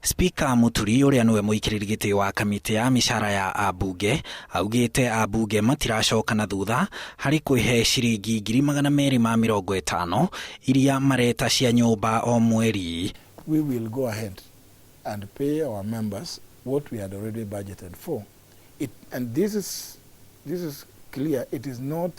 Speaker Muturi uria niwe muikiriri giti wa kamiti ya mishara ya abunge augite abunge matiracoka na thutha hari kwihe ciringi 250 iria mareta cia nyumba o mweri. We will go ahead and pay our members what we had already budgeted for. And this is clear, it is not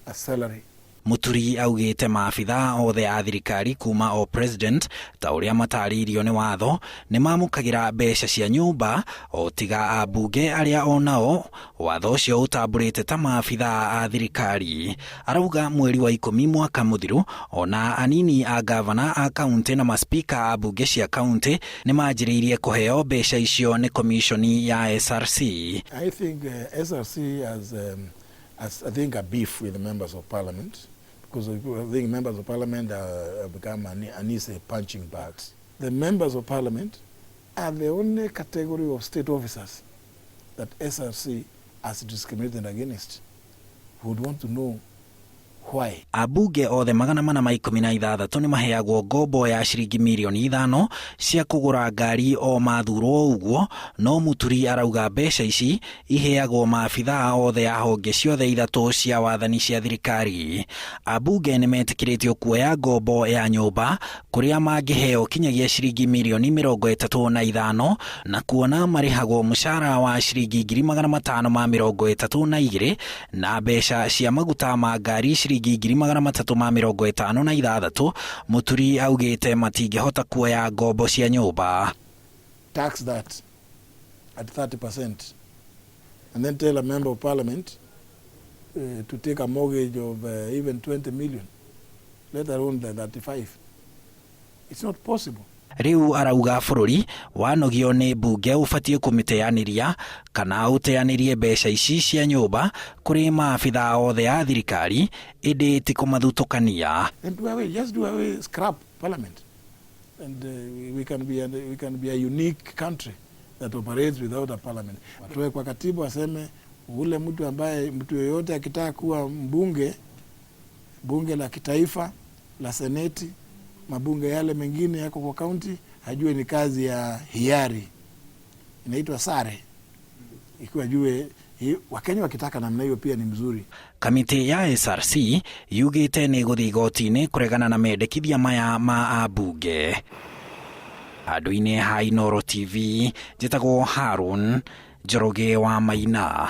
a salary. Muturi augite maabitha othe a thirikari kuma o president ta uria mataririo ni watho ni mamukagira mbeca cia nyumba o tiga abunge aria onao watho ucio utamburite ta maabitha a thirikari. Arauga mweri wa 10 mwaka muthiru ona anini a gavana a county na maspika a bunge cia county ni manjiriirie kuheo mbeca icio ni commissioni ya SRC. I think SRC has I think a beef with the members of parliament, because I think members of parliament have become uneasy punching bags. The members of parliament are the only category of state officers that SRC has discriminated against. We would want to know why. Abunge othe 416 ni maheagwo ngombo ya ciringi milioni 5 cia kugura ngari o mathurwo uguo, no Muturi arauga mbeca ici iheagwo maabitha othe a honge ciothe ithatu cia wathani cia thirikari. Abunge ni metikiritio kuoya ngombo ya nyumba kuria mangiheo kinyagia ciringi milioni 35 na kuona marihagwo mushara wa ciringi 532 na mbeca cia maguta ma ngari ciringi 356. Muturi augite matingihota kuoya ngombo cia nyumba. Tax that at 30% and then tell a member of parliament to take a mortgage of even 20 million, let alone the 35. It's not possible. Riu arauga bururi wanogio ni bunge ufatie kumiteaniria kana uteanirie mbeca ici cia nyumba kuri maabitha othe a thirikari indi ti kumathutukania. And just do away, scrap parliament, and we can be a unique country that operates without a parliament. Watoe kwa katibu aseme ule mtu ambaye mtu yoyote akitaka kuwa bunge la kitaifa, la seneti, mabunge yale mengine yako kwa county, hajue ni kazi ya hiari, inaitwa sare. Ikiwa jue Wakenya wakitaka namna hiyo pia ni mzuri. Kamiti ya SRC yugite ni guthi igoti-ini kuregana na mendekithia maya ma abunge. Andu-ini ha Inooro TV, njitagwo Harun Njoroge wa Maina.